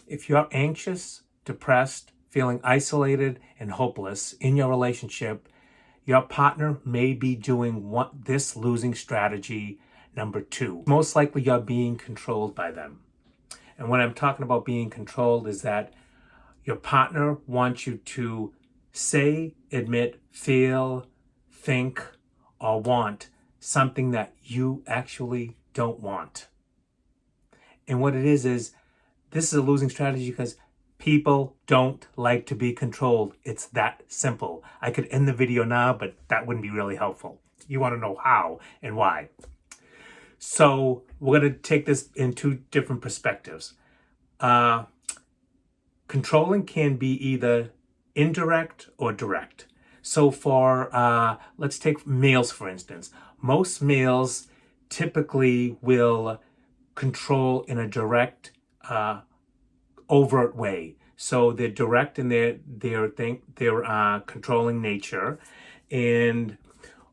If you're anxious, depressed, feeling isolated and hopeless in your relationship, your partner may be doing this losing strategy number 2. Most likely you're being controlled by them. And when I'm talking about being controlled is that your partner wants you to say, admit, feel, think, or want something that you actually don't want. And what it is this is a losing strategy because people don't like to be controlled. It's that simple. I could end the video now, but that wouldn't be really helpful. You want to know how and why. So we're going to take this in 2 different perspectives. Controlling can be either indirect or direct. So let's take males, for instance. Most males typically will control in a direct, overt way. So they're direct in their controlling nature. And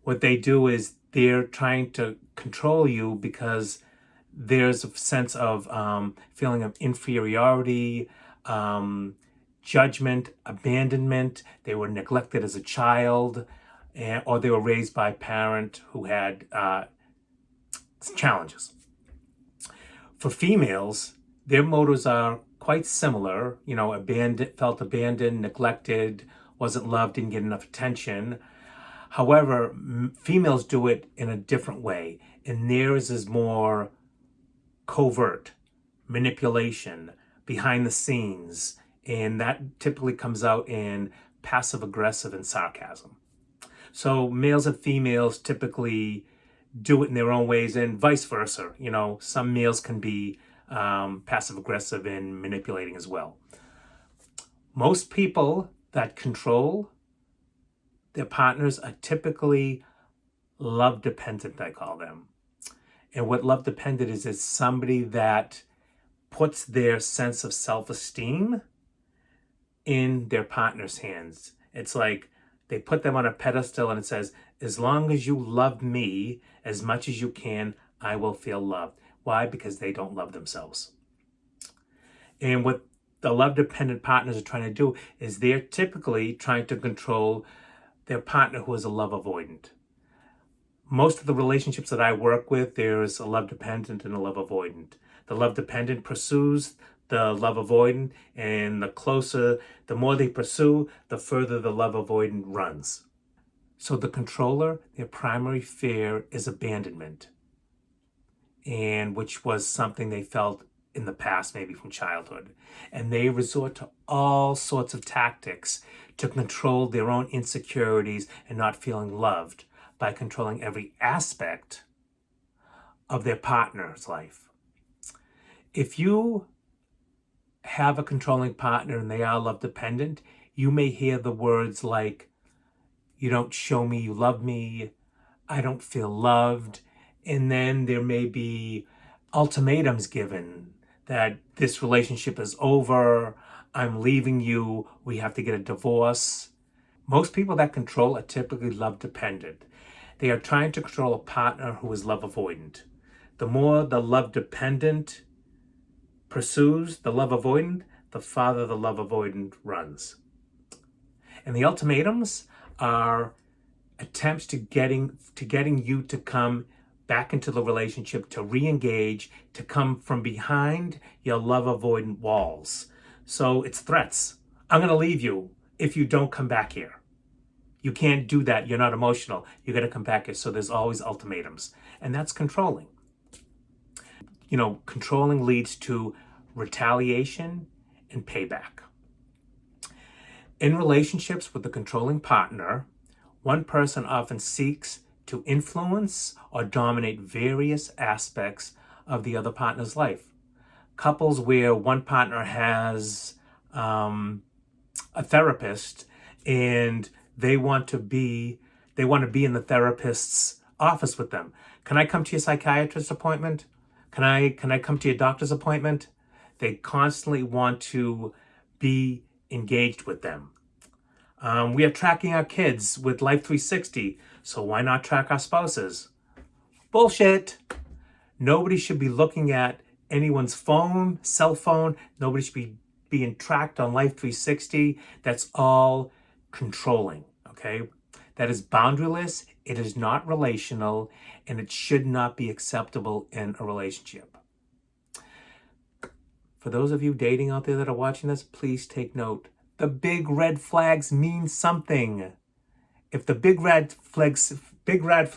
what they do is they're trying to control you because there's a sense of feeling of inferiority, judgment, abandonment. They were neglected as a child, or they were raised by a parent who had challenges. For females, their motives are quite similar. Felt abandoned, neglected, wasn't loved, didn't get enough attention. However, females do it in a different way, and theirs is more covert, manipulation, behind the scenes, and that typically comes out in passive aggressive and sarcasm. So males and females typically do it in their own ways, and vice versa. Some males can be passive aggressive and manipulating as well. Most people that control their partners are typically love dependent, I call them. And what love dependent is somebody that puts their sense of self-esteem in their partner's hands. It's like they put them on a pedestal and it says, as long as you love me as much as you can, I will feel loved. Why? Because they don't love themselves. And what the love-dependent partners are trying to do is they're typically trying to control their partner who is a love avoidant. Most of the relationships that I work with, there's a love dependent and a love avoidant. The love dependent pursues the love avoidant, and the more they pursue, the further the love avoidant runs. So the controller, their primary fear is abandonment, and which was something they felt in the past, maybe from childhood. And they resort to all sorts of tactics to control their own insecurities and not feeling loved by controlling every aspect of their partner's life. If you have a controlling partner and they are love dependent, you may hear the words like, you don't show me you love me, I don't feel loved, and then there may be ultimatums given that this relationship is over, I'm leaving you, we have to get a divorce. Most people that control are typically love dependent. They are trying to control a partner who is love avoidant. The more the love dependent pursues the love avoidant, the farther the love avoidant runs. And the ultimatums are attempts to getting you to come back into the relationship, to re-engage, to come from behind your love avoidant walls. So it's threats. I'm going to leave you if you don't come back here. You can't do that. You're not emotional. You're going to come back here. So there's always ultimatums. And that's controlling. Controlling leads to retaliation and payback. In relationships with the controlling partner, one person often seeks to influence or dominate various aspects of the other partner's life. Couples where one partner has a therapist and they want to be in the therapist's office with them. Can I come to your psychiatrist appointment? Can I come to your doctor's appointment? They constantly want to be engaged with them. We are tracking our kids with Life 360, so why not track our spouses? Bullshit. Nobody should be looking at anyone's phone, cell phone. Nobody should be being tracked on Life 360. That's all controlling, okay? That is boundaryless, it is not relational, and it should not be acceptable in a relationship. For those of you dating out there that are watching this, please take note. The big red flags mean something. If the big red flags, if the big red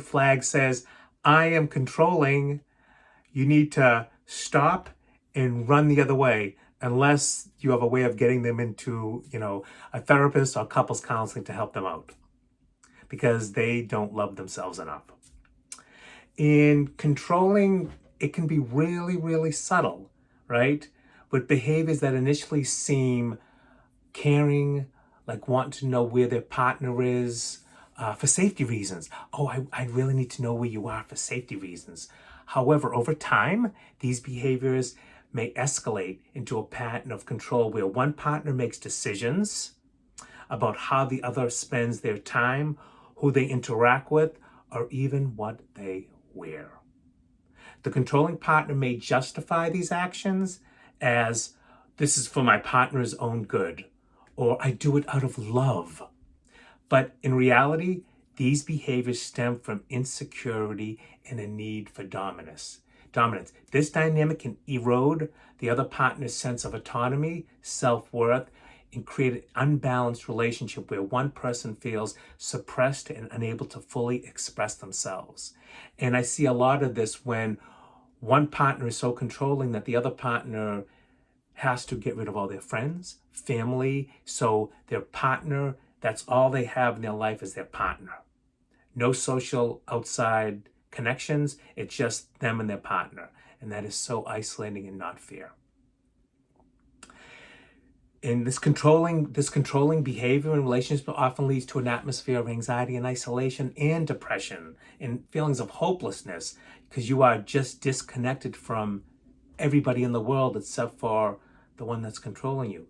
flag says, I am controlling, you need to stop and run the other way, unless you have a way of getting them into, a therapist or couples counseling to help them out, because they don't love themselves enough. In controlling, it can be really, really subtle, right? With behaviors that initially seem caring, like wanting to know where their partner is for safety reasons. Oh, I really need to know where you are for safety reasons. However, over time, these behaviors may escalate into a pattern of control where one partner makes decisions about how the other spends their time, who they interact with, or even what they wear. The controlling partner may justify these actions as, this is for my partner's own good, or I do it out of love. But in reality, these behaviors stem from insecurity and a need for dominance. This dynamic can erode the other partner's sense of autonomy, self-worth, and create an unbalanced relationship where one person feels suppressed and unable to fully express themselves. And I see a lot of this when one partner is so controlling that the other partner has to get rid of all their friends, family, so their partner, that's all they have in their life is their partner. No social outside connections, it's just them and their partner. And that is so isolating and not fair. And this controlling behavior in relationships often leads to an atmosphere of anxiety and isolation and depression and feelings of hopelessness, because you are just disconnected from everybody in the world except for the one that's controlling you.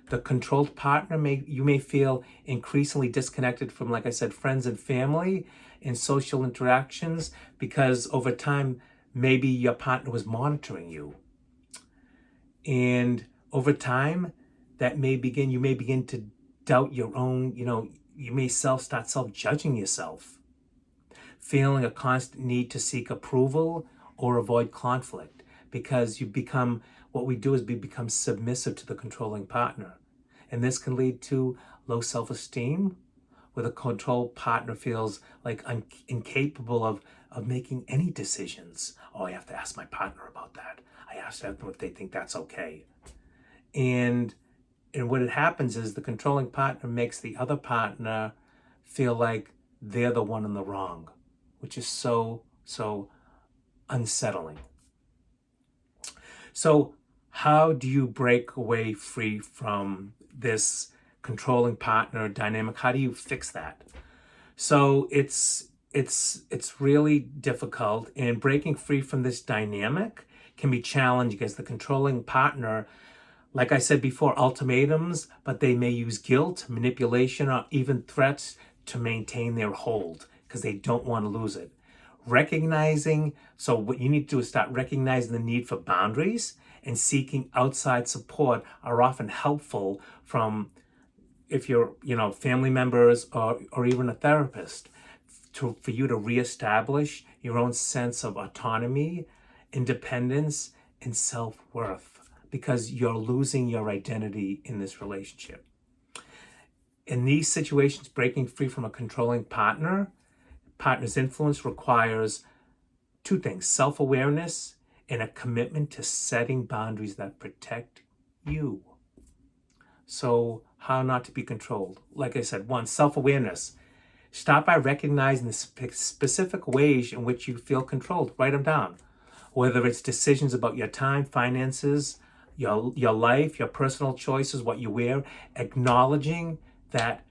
The controlled partner, you may feel increasingly disconnected from, like I said, friends and family and social interactions, because over time, maybe your partner was monitoring you. And over time, you may begin to doubt your own, you may start self-judging yourself, feeling a constant need to seek approval or avoid conflict, because what we do is we become submissive to the controlling partner. And this can lead to low self-esteem, where the control partner feels like incapable of making any decisions. Oh, I have to ask my partner about that. I have to ask them if they think that's okay. And what happens is the controlling partner makes the other partner feel like they're the one in the wrong, which is so unsettling. So how do you break away free from this controlling partner dynamic? How do you fix that? So it's really difficult, and breaking free from this dynamic can be challenging because the controlling partner, like I said before, ultimatums, but they may use guilt, manipulation, or even threats to maintain their hold because they don't want to lose it. So what you need to do is start recognizing the need for boundaries, and seeking outside support are often helpful from, if you're, family members or even a therapist, for you to reestablish your own sense of autonomy, independence, and self-worth, because you're losing your identity in this relationship. In these situations, breaking free from a controlling partner's influence requires two things: self-awareness and a commitment to setting boundaries that protect you. So how not to be controlled? Like I said, one, self-awareness. Start by recognizing the specific ways in which you feel controlled. Write them down. Whether it's decisions about your time, finances, your life, your personal choices, what you wear, acknowledging that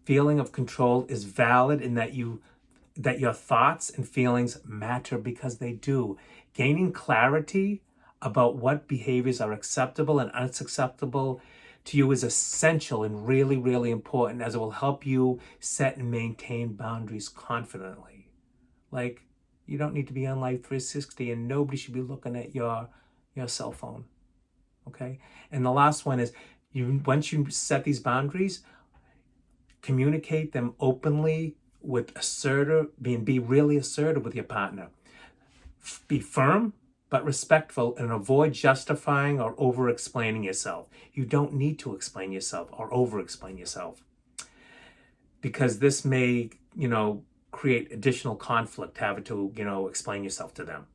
feeling of control is valid, and that your thoughts and feelings matter, because they do. Gaining clarity about what behaviors are acceptable and unacceptable to you is essential and really, really important, as it will help you set and maintain boundaries confidently. Like, You don't need to be on Life 360, and nobody should be looking at your cell phone. Okay? And the last one is, once you set these boundaries, communicate them openly with assertive, be really assertive with your partner. Be firm but respectful, and avoid justifying or over explaining yourself. You don't need to explain yourself or over explain yourself, because this may, create additional conflict having to, explain yourself to them.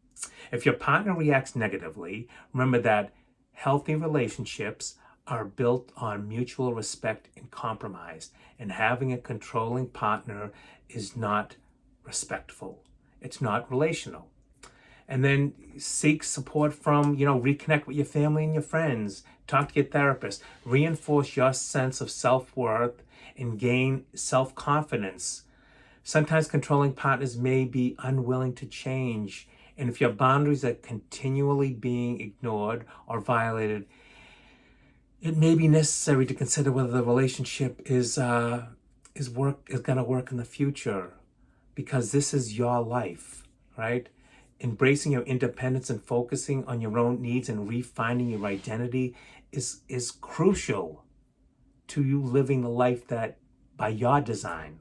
If your partner reacts negatively, remember that healthy relationships are built on mutual respect and compromise, and having a controlling partner is not respectful. It's not relational. And then seek support from, reconnect with your family and your friends. Talk to your therapist. Reinforce your sense of self-worth and gain self-confidence. Sometimes controlling partners may be unwilling to change. And if your boundaries are continually being ignored or violated, it may be necessary to consider whether the relationship is going to work in the future, because this is your life, right? Embracing your independence and focusing on your own needs and refining your identity is crucial to you living the life that by your design.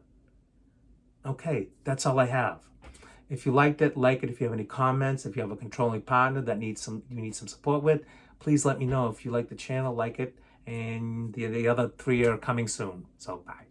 Okay, that's all I have. If you liked it, like it. If you have any comments, if you have a controlling partner that you need some support with, please let me know. If you like the channel, like it, and the other 3 are coming soon. So bye.